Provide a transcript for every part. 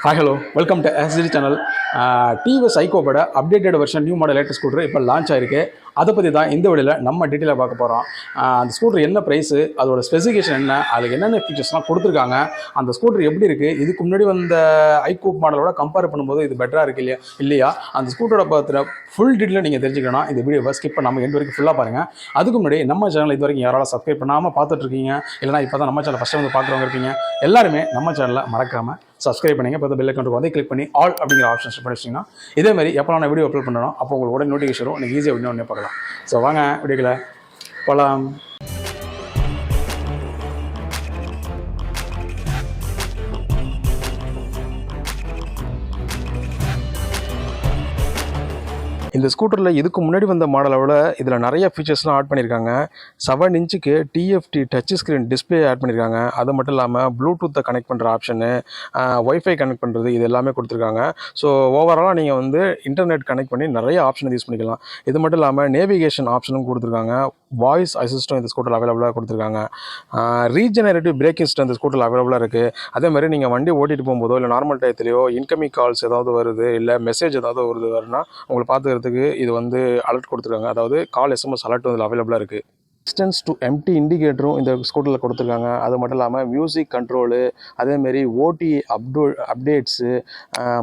Hi, hello. Welcome to SG channel. TVS ஐகோபோட updated version new model latest scooter இப்போ launch ஆயிருக்கு. அதை பற்றி தான் இந்த வீடியோவில் நம்ம டீட்டெயிலாக பார்க்க போகிறோம். அந்த ஸ்கூட்டர் என்ன ப்ரைஸு, அதோட ஸ்பெசிஃபிகேஷன் என்ன, அதுக்கு என்னென்ன ஃபீச்சர்ஸ்லாம் கொடுத்துருக்காங்க, அந்த ஸ்கூட்டர் எப்படி இருக்குது, இதுக்கு முன்னாடி வந்த ஐகோப் மாடலோட கம்பேர் பண்ணும்போது இது பெட்டராக இருக்குது இல்லையா, அந்த ஸ்கூட்டரோட பார்த்துட்டு ஃபுல் டீட்டெயிலாக நீங்கள் தெரிஞ்சுக்கணும். இந்த வீடியோவை ஸ்கிப் பண்ணாமல் எண்டு வரைக்கும் ஃபுல்லாக பாருங்கள். அதுக்கு முன்னாடி நம்ம சேனல் இது வரைக்கும் யாராலும் சப்ஸ்கிரைப் பண்ணாமல் பார்த்துட்ருக்கீங்க, இல்லைனா இப்போ தான் நம்ம சேனல் ஃபஸ்ட்டு வந்து பார்க்குறவங்க இருப்பீங்க, எல்லாருமே நம்ம சேனலில் மறக்காமல் சப்ஸ்கிரைப் பண்ணிங்க. இப்போ பெல் ஐக்கான் வந்து கிளிக் பண்ணி ஆல் அப்படிங்கிற ஆப்ஷன் செட் பண்ணிச்சிங்கன்னா இதே மாதிரி எப்போலாம் நான் வீடியோ அப்லோட் பண்ணணும் அப்போ உங்களுக்கு உடனே நோட்டிஃபிகேஷன் வரும். நீங்கள் ஈஸியாக உடனே பார்க்கலாம். ஸோ வாங்க வீடியோக்குள்ள போகலாம். இந்த ஸ்கூட்டரில் இதுக்கு முன்னாடி வந்த மாடலை விட இதில் நிறைய ஃபீச்சர்ஸ்லாம் ஆட் பண்ணியிருக்காங்க. 7 இன்ச்சுக்கு TFT touch screen display add பண்ணியிருக்காங்க. அது மட்டும் இல்லாமல் ப்ளூடூத்தை கனெக்ட் பண்ணுற ஆப்ஷனு, ஒய்ஃபை கனெக்ட் பண்ணுறது, இது எல்லாமே கொடுத்துருக்காங்க. ஸோ ஓவராலாக நீங்கள் வந்து இன்டர்நெட் கனெக்ட் பண்ணி நிறைய ஆப்ஷன் யூஸ் பண்ணிக்கலாம். இது மட்டும் இல்லாமல் நேவிகேஷன் ஆப்ஷனும் கொடுத்துருக்காங்க. வாய்ஸ் அசிஸ்டும் இந்த ஸ்கூட்டரில் அவைலபிளாக கொடுத்துருக்காங்க. ரீஜெனரேட்டிவ் பிரேக்கிங் சிஸ்டம் இந்த ஸ்கூட்டரில் அவைலபிளாக இருக்குது. அதே மாதிரி நீங்கள் வண்டி ஓட்டிகிட்டு போகும்போதோ இல்லை நார்மல் டயத்துலையோ இன்கமிங் கால்ஸ் ஏதாவது வருது, இல்லை மெசேஜ் ஏதாவது வருதுன்னா உங்களை பார்த்துக்கிறதுக்கு இது வந்து அலர்ட் கொடுத்துருக்காங்க. அதாவது கால் எஸ்எம்எஸ் அலர்ட் வந்து அவைலபிளாக இருக்குது. டிஸ்டன்ஸ் டு எம்டி இண்டிகேட்டரும் இந்த ஸ்கூட்டரில் கொடுத்துருக்காங்க. அது மட்டும் இல்லாமல் மியூசிக் கண்ட்ரோலு, அதேமாரி ஓடி அப்டேட்ஸு,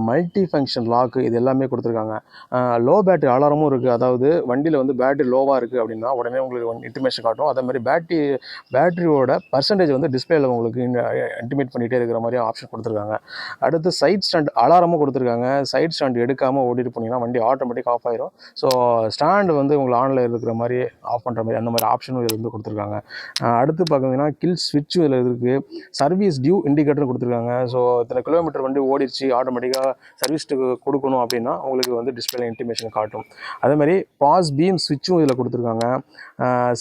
மல்டி ஃபங்க்ஷன் லாக்கு, இது எல்லாமே கொடுத்துருக்காங்க. லோ பேட்டரி அலாரமும் இருக்குது. அதாவது வண்டியில் வந்து பேட்டரி லோவாக இருக்குது அப்படின்னா உடனே உங்களுக்கு இன்டிமேஷன் காட்டும். அதேமாதிரி பேட்டரியோட பர்சன்டேஜ் வந்து டிஸ்பிளேல உங்களுக்கு இன்டிமேட் பண்ணிகிட்டே இருக்கிற மாதிரி ஆப்ஷன் கொடுத்துருக்காங்க. அடுத்து சைட் ஸ்டாண்ட் அலாரமும் கொடுத்துருக்காங்க. சைட் ஸ்டாண்ட் எடுக்காமல் ஓட்டிட்டு போனீங்கன்னா வண்டி ஆட்டோமேட்டிக் ஆஃப் ஆயிரும். ஸோ ஸ்டாண்டு வந்து உங்களுக்கு ஆனில் இருக்கிற மாதிரி ஆஃப் பண்ணுற மாதிரி அந்த மாதிரி ஆப்ஷன் இதில் வந்து கொடுத்துருக்காங்க. அடுத்து பார்த்தீங்கன்னா கில் ஸ்விட்சும் இதில் இருக்குது. சர்வீஸ் டியூ இண்டிகேட்டரும் கொடுத்துருக்காங்க. ஸோ இத்தனை கிலோமீட்டர் வண்டி ஓடிடுச்சு ஆட்டோமேட்டிக்காக சர்வீஸ்க்கு கொடுக்கணும் அப்படின்னா உங்களுக்கு வந்து டிஸ்பிளே இன்டிமேஷன் காட்டும். அதேமாதிரி பாஸ் பீம் ஸ்விட்சும் இதில் கொடுத்துருக்காங்க.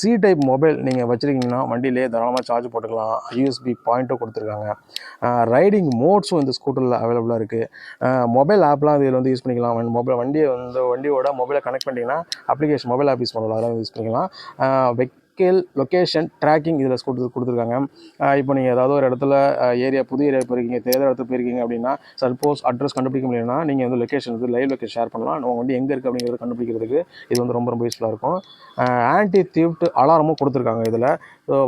சி டைப் மொபைல் நீங்கள் வச்சுருக்கீங்கன்னா வண்டியிலே தாராளமாக சார்ஜ் போட்டுக்கலாம். யூஎஸ்பி பாயிண்ட்டும் கொடுத்துருக்காங்க. ரைடிங் மோட்ஸும் இந்த ஸ்கூட்டரில் அவைலபிளாக இருக்குது. மொபைல் ஆப்லாம் இதில் வந்து யூஸ் பண்ணிக்கலாம். வண்டியை வந்து வண்டியோட மொபைலை கனெக்ட் பண்ணிட்டீங்கன்னா அப்ளிகேஷன் மொபைல் ஆப் யூஸ் பண்ணலாம், அதெல்லாம் யூஸ் பண்ணிக்கலாம். லொக்கேஷன் ட்ராக்கிங் இதில் கொடுத்துருக்காங்க. இப்போ நீங்கள் ஏதாவது ஒரு இடத்துல புது ஏரியா போயிருக்கீங்க, தெரியாத இடத்துல போயிருக்கீங்க அப்படின்னா சப்போஸ் அட்ரஸ் கண்டுபிடிக்க முடியலன்னா நீங்கள் வந்து லொக்கேஷன் வந்து லைவ் லொக்கேஷன் ஷேர் பண்ணலாம். உங்கள் வண்டி எங்கே இருக்குது அப்படிங்கிறத கண்டுபிடிக்கிறதுக்கு இது வந்து ரொம்ப யூஸ்ஃபுல்லாக இருக்கும். ஆன்டி தீஃப்ட் அலாரமும் கொடுத்துருக்காங்க. இதில்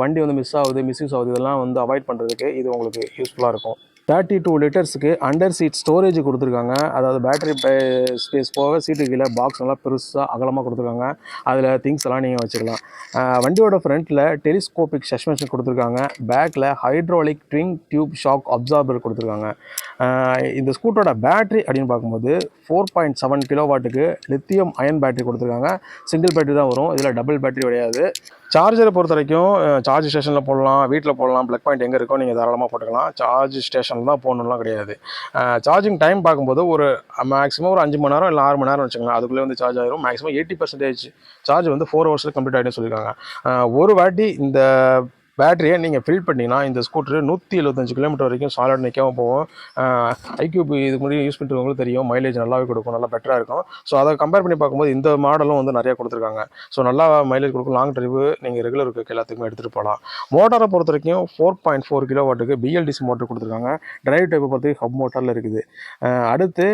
வண்டி வந்து மிஸ்யூஸ் ஆகுது, இதெல்லாம் வந்து அவாய்ட் பண்ணுறதுக்கு இது உங்களுக்கு யூஸ்ஃபுல்லாக இருக்கும். 32 லிட்டர்ஸுக்கு அண்டர் சீட் ஸ்டோரேஜ் கொடுத்துருக்காங்க. அதாவது பேட்டரி ஸ்பேஸ் போக சீட்டு கீழே பாக்ஸ் நல்லா பெருசாக அகலமாக கொடுத்துருக்காங்க. அதில் திங்ஸ் எல்லாம் நீங்கள் வச்சுக்கலாம். வண்டியோட ஃப்ரண்ட்டில் டெலிஸ்கோபிக் சஸ்பென்ஷன் கொடுத்துருக்காங்க. பேக்கில் hydraulic twin tube shock absorber கொடுத்துருக்காங்க. இந்த ஸ்கூட்டரோட பேட்டரி அப்படின்னு பார்க்கும்போது 4.7 கிலோவாட்டுக்கு லித்தியம் அயன் பேட்டரி கொடுத்துருக்காங்க. சிங்கிள் பேட்டரி தான் வரும், இதில் டபுள் பேட்டரி கிடையாது. சார்ஜரை பொறுத்த வரைக்கும் சார்ஜ் ஸ்டேஷனில் போடலாம், வீட்டில் போடலாம். ப்ளக் பாயிண்ட் எங்கே இருக்கோ நீங்கள் தாராளமாக போட்டுக்கலாம். சார்ஜ் ஸ்டேஷனில் தான் போடணும்லாம் கிடையாது. சார்ஜிங் டைம் பார்க்கும்போது ஒரு மேக்ஸிமம் ஒரு 5 மணி நேரம் இல்லை 6 மணி நேரம் வச்சுக்கலாம். அதுக்குள்ளே வந்து சார்ஜ் ஆகிரும். மேக்ஸிமம் 80% சார்ஜ் வந்து 4 ஹவர்ஸில் கம்ப்ளீட் ஆகிடும்னு சொல்லியிருக்காங்க. ஒரு வாட்டி இந்த பேட்டரியை நீங்கள் ஃபில் பண்ணிங்கன்னா இந்த ஸ்கூட்டர் 175 கிலோமீட்டர் வரைக்கும் சாலிட் நிற்காமல் போகும். ஐக்யூப் இதுக்கு முன்னாடி யூஸ் பண்ணிட்டு தெரியும், மைலேஜ் நல்லாவே கொடுக்கும், நல்லா பெட்டராக இருக்கும். ஸோ அதை கம்பேர் பண்ணி பார்க்கும்போது இந்த மாடலும் வந்து நிறையா கொடுத்துருக்காங்க. ஸோ நல்லா மைலேஜ் கொடுக்கும். லாங் ட்ரைவு நீங்கள் ரெகுலருக்கு எல்லாத்துக்குமே எடுத்துகிட்டு போகலாம். மோட்டாரை பொறுத்த வரைக்கும் 4.4 கிலோவாட்டுக்கு பிஎல்டிசி மோட்டர் கொடுத்துருக்காங்க. டிரைவ் டைப்பை பொறுத்து ஹப் மோட்டரில் இருக்குது. அடுத்து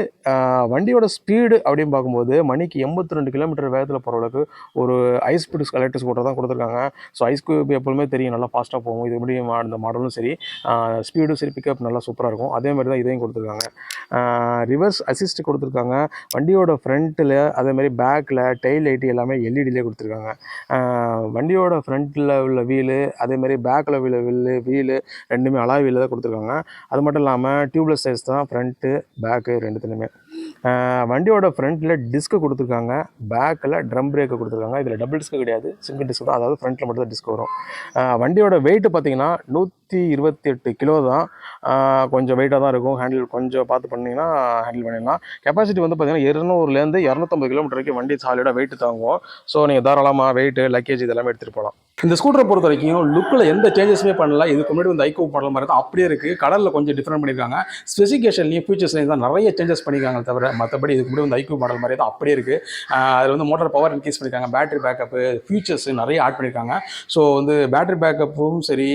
வண்டியோட ஸ்பீடு அப்படின்னு பார்க்கும்போது மணிக்கு 82 கிலோமீட்டர் வேகத்தில் போகிற அளவுக்கு ஒரு ஹை ஸ்பீடு எலக்ட்ரிக் ஸ்கூட்டர் தான் கொடுத்துருக்காங்க. ஸோ ஐக்யூப் எப்பவுமே தெரியும் நல்லா ஃபாஸ்ட்டாக போகும். இது எப்படி இந்த மாடலும் சரி, ஸ்பீடும் சரி, பிக்கப் நல்லா சூப்பராக இருக்கும். அதே மாதிரி தான் இதையும் கொடுத்துருக்காங்க. ரிவர்ஸ் அசிஸ்ட் கொடுத்துருக்காங்க. வண்டியோட ஃப்ரண்ட்டில் அதேமாதிரி பேக்கில் டெயில் லைட்டு எல்லாமே எல்இடியிலே கொடுத்துருக்காங்க. வண்டியோட ஃப்ரண்ட்டில் உள்ள வீலு அதேமாதிரி பேக்கில் உள்ள வீலு ரெண்டுமே அலாய் வீலு தான் கொடுத்துருக்காங்க. அது மட்டும் இல்லாமல் டியூப்லெஸ் சைஸ் தான் ஃப்ரண்ட்டு பேக்கு ரெண்டுத்துலையுமே. வண்டியோட ஃப்ரண்ட்டில் டிஸ்க்கு கொடுத்துருக்காங்க. பேக்கில் ட்ரம் பிரேக்கு கொடுத்துருக்காங்க. இதில் டபுள் டிஸ்க்கு கிடையாது, சிங்கிள் டிஸ்க் தான். அதாவது ஃப்ரண்ட்டில் மட்டும் தான் டிஸ்க் வரும். வண்டியோட வெயிட்டு பார்த்தீங்கன்னா 128 கிலோ தான். கொஞ்சம் வெயிட்டாக தான் இருக்கும். ஹேண்டில் கொஞ்சம் பார்த்து பண்ணிங்கன்னா ஹேண்டில் பண்ணிடலாம். கெப்பாசிட்டி வந்து பார்த்தீங்கன்னா 200லேருந்து 250 கிலோமீட்டர் வரைக்கும் வண்டி சாலிடாக வெயிட்டு தாங்குவோம். ஸோ நீங்கள் தாராளமாக வெயிட்டு லக்கேஜ் இதெல்லாமே எடுத்துகிட்டு போகலாம். இந்த ஸ்கூட்டரை பொறுத்த வரைக்கும் லுக்கில் எந்த சேஞ்சஸுமே பண்ணல. இதுக்கு முன்னாடி வந்து ஐக்யூப் மாடல் மாதிரி தான் அப்படியே இருக்குது. கடலில் கொஞ்சம் டிஃப்ரெண்ட் பண்ணியிருக்காங்க. ஸ்பெசிஃபிகேஷன்லையும் ஃபீச்சர்ஸ்லையும் தான் நிறைய சேஞ்சஸ் பண்ணியிருக்காங்க. தவிர மற்றபடி இதுக்கு முன்னாடி வந்து ஐக்யூப் மாடல் மாதிரி தான் அப்படியே இருக்குது. அதில் வந்து மோட்டார் பவர் இன்க்ரீஸ் பண்ணியிருக்காங்க, பேட்டரி பேக்கப்பு, ஃபீச்சர்ஸ் நிறைய ஆட் பண்ணியிருக்காங்க. ஸோ வந்து பேட்டரி பேக்கப்பும் சரி,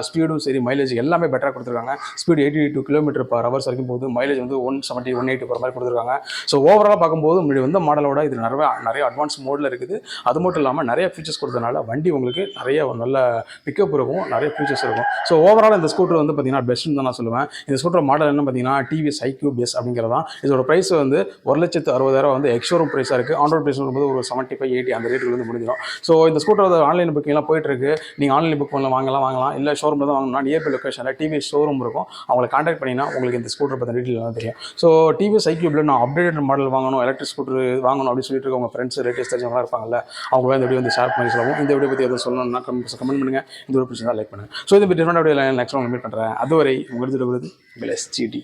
ஸ்பீடும் சரி மைலேஜ் எல்லாமே பெட்டராக கொடுத்துருக்காங்க. ஸ்பீடு 82 km/h வரைக்கும் போகுது. மைலேஜ் வந்து 170 180 போகிற மாதிரி கொடுத்துருக்காங்க. ஸோ ஓவராலாக பார்க்கும்போது முன்னாடி வந்த மாடலோட இது நிறைய அட்வான்ஸ் மோடில் இருக்குது. அது மட்டும் இல்லாமல் நிறைய ஃபீச்சர்ஸ் கொடுத்ததுனால வண்டி உங்களுக்கு நிறைய நல்ல பிக்கப் இருக்கும், நிறைய ஃபீச்சர்ஸ் இருக்கும். ஸோ ஓவரால் இந்த ஸ்கூட்டர் வந்து பார்த்தீங்கன்னா பெஸ்ட்னு தான் நான் சொல்லுவேன். இந்த ஸ்கூட்டர் மாடல் என்ன பார்த்தீங்கன்னா டிவிஎஸ் iQube S அப்படிங்கிறதான். இதோட ப்ரைஸ் வந்து 1,60,000 வந்து எக்ஸ்ஷோரூம் ப்ரைஸாக இருக்குது. ஆன் ரோட் ப்ரைஸ் வரும்போது ஒரு 75 80 அந்த ரேட்டுக்கு வந்து முடிஞ்சிடும். ஸோ இந்த ஸ்கூட்டர் ஆன்லைன் புக்கிங்லாம் போயிட்டுருக்கு. நீங்கள் ஆன்லைன் புக் பண்ணலாம், வாங்கலாம். இல்லை ஷோரூமில் தான் வாங்கணும்னா நியர்பை லொக்கேஷனில் டிவிஎஸ் ஷோரூம் இருக்கும். அவங்களை கான்டாக்ட் பண்ணிங்கன்னா உங்களுக்கு இந்த ஸ்கூட்டர் பற்றி டீட்டெயில் தெரியும். ஸோ டிவிஎஸ் iQubeல நான் அப்டேட்டட் மாடல் வாங்கணும், எலக்ட்ரிக் ஸ்கூட்டர் வாங்கணும் அப்படின்னு சொல்லிட்டு இருக்க உங்கள் ஃப்ரெண்ட்ஸ் ரிலேட்டிவ்ஸ் தெரிஞ்சவங்களாம் இருப்பாங்கல்ல, அவங்கள இந்த வீடியோ வந்து ஷேர் பண்ணி சொல்லவும். இந்த வீடியோ பற்றி எதாவது சொல்லணும்னா கமெண்ட் பண்ணுங்கள். இந்த வீடியோ பிடிச்சிருந்தா லைக் பண்ணுங்கள். ஸோ இந்த டிஃப்ரெண்ட் வீடியோ நெக்ஸ்ட் மீட் பண்ணுறேன். அதுவரை உங்களுக்கு உங்கள் SGT.